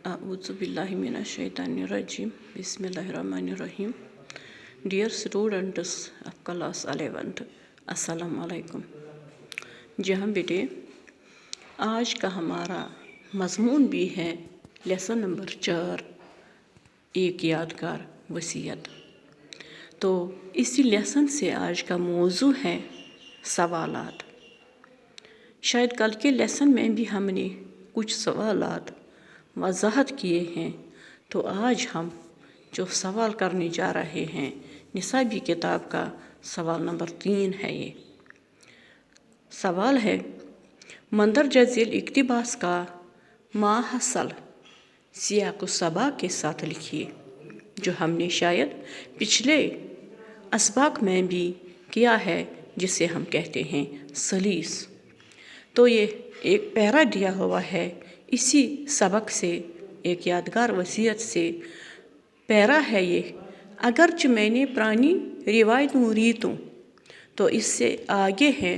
A'udzu billahi minasyaitanirrajim. Bismillahirrahmanirrahim. Dear students of class 11th, अस्सलाम वालेकुम। जी हाँ बेटे, आज का हमारा मज़मून भी है लेसन नंबर 4, एक यादगार वसीयत। तो इसी लेसन से आज का मौजू है सवालात। शायद कल के लेसन में भी हमने कुछ सवालात वजाहत किए हैं, तो आज हम जो सवाल करने जा रहे हैं निसाबी किताब का सवाल नंबर 3 है। ये सवाल है, मंदरजा झेल इक्तिबास का माहसल सियाक़ सबा के साथ लिखिए, जो हमने शायद पिछले असबाक में भी किया है, जिसे हम कहते हैं सलीस। तो ये एक पैरा दिया हुआ है, इसी सबक से, एक यादगार वसीयत से पैरा है ये। अगरच मैंने पुरानी रिवायतों रीतों, तो इससे आगे है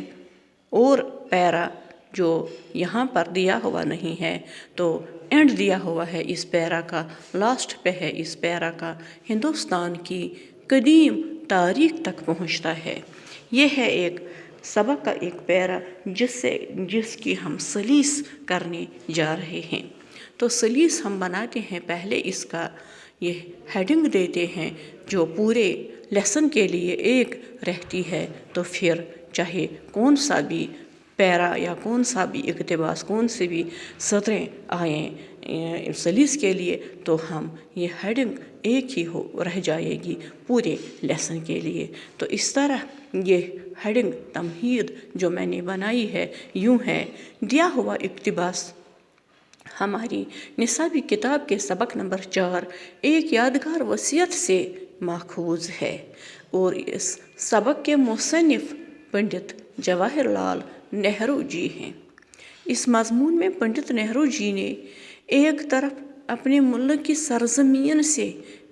और पैरा जो यहाँ पर दिया हुआ नहीं है, तो एंड दिया हुआ है इस पैरा का, लास्ट पे है इस पैरा का, हिंदुस्तान की कदीम तारीख तक पहुँचता है। ये है एक सबक का एक पैरा जिसकी हम सलीस करने जा रहे हैं। तो सलीस हम बनाते हैं, पहले इसका ये हेडिंग देते हैं जो पूरे लेसन के लिए एक रहती है। तो फिर चाहे कौन सा भी पैरा या कौन सा भी इक़्तिबास, कौन से भी सतरें आएँ सलीस के लिए, तो हम ये हेडिंग एक ही रह जाएगी पूरे लेसन के लिए। तो इस तरह ये हेडिंग तमहीद जो मैंने बनाई है यूँ है, दिया हुआ इक़्तिबास हमारी निसाबी किताब के सबक नंबर 4 एक यादगार वसीयत से माखूज़ है, और इस सबक के मुसन्निफ़ पंडित जवाहरलाल नेहरू जी हैं। इस मज़मून में पंडित नेहरू जी ने एक तरफ अपने मुल्क की सरज़मीन से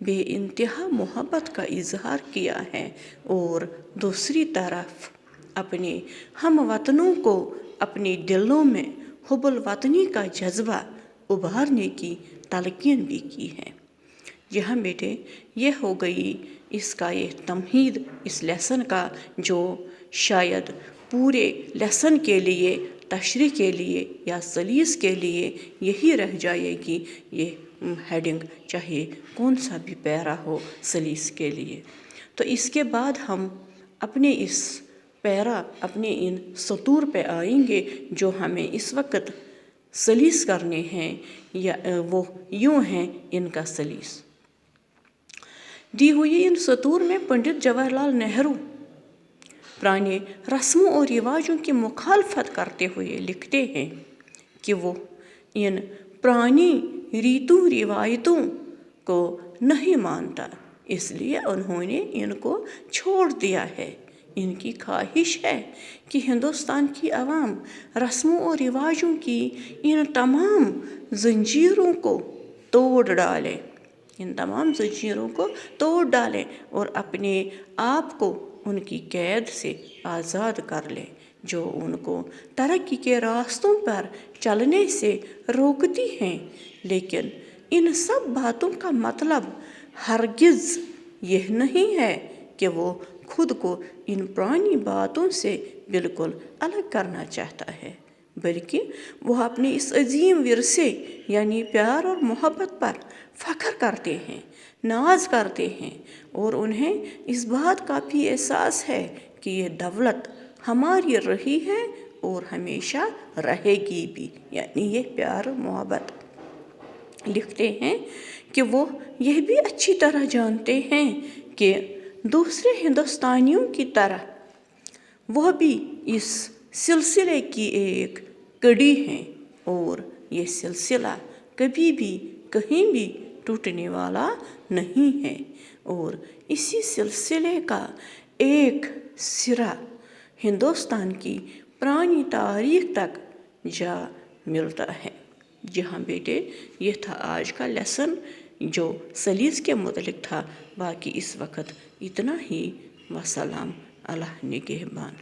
बेइंतहा मोहब्बत का इजहार किया है, और दूसरी तरफ अपने हम वतनों को अपने दिलों में हुब्बुल वतनी का जज्बा उभारने की तलकीन भी की है। यहाँ बेटे, ये हो गई इसका ये तमहीद इस लेसन का, जो शायद पूरे लेसन के लिए, तशरीह के लिए या सलीस के लिए यही रह जाएगी ये हेडिंग, चाहे कौन सा भी पैरा हो सलीस के लिए। तो इसके बाद हम अपने इस पैरा, अपने इन सतूर पे आएंगे जो हमें इस वक्त सलीस करने हैं, या वो यूँ हैं इनका सलीस। दी हुई इन सतूर में पंडित जवाहरलाल नेहरू पुराने रस्मों और रिवाजों की मुखालफत करते हुए लिखते हैं कि वो इन पुरानी रीतों रिवायतों को नहीं मानता, इसलिए उन्होंने इनको छोड़ दिया है। इनकी ख्वाहिश है कि हिंदुस्तान की आवाम रस्मों और रिवाजों की इन तमाम जंजीरों को तोड़ डालें, इन तमाम जंजीरों को तोड़ डालें और अपने आप को उनकी कैद से आज़ाद कर लें, जो उनको तरक्की के रास्तों पर चलने से रोकती हैं। लेकिन इन सब बातों का मतलब हरगिज़ यह नहीं है कि वो खुद को इन पुरानी बातों से बिल्कुल अलग करना चाहता है, बल्कि वह अपने इस अजीम विरसे यानी प्यार और मोहब्बत पर फ़ख्र करते हैं, नाज करते हैं, और उन्हें इस बात का भी एहसास है कि ये दौलत हमारी रही है और हमेशा रहेगी भी, यानी ये प्यार मोहब्बत। लिखते हैं कि वो यह भी अच्छी तरह जानते हैं कि दूसरे हिंदुस्तानियों की तरह वह भी इस सिलसिले की एक कड़ी हैं, और ये सिलसिला कभी भी कहीं भी टूटने वाला नहीं है, और इसी सिलसिले का एक सिरा हिंदुस्तान की पुरानी तारीख तक जा मिलता है। जी हाँ बेटे, ये था आज का लेसन जो सलीस के मुतल्लिक़ था। बाकी इस वक्त इतना ही। वसलाम, अल्लाह निगहबान।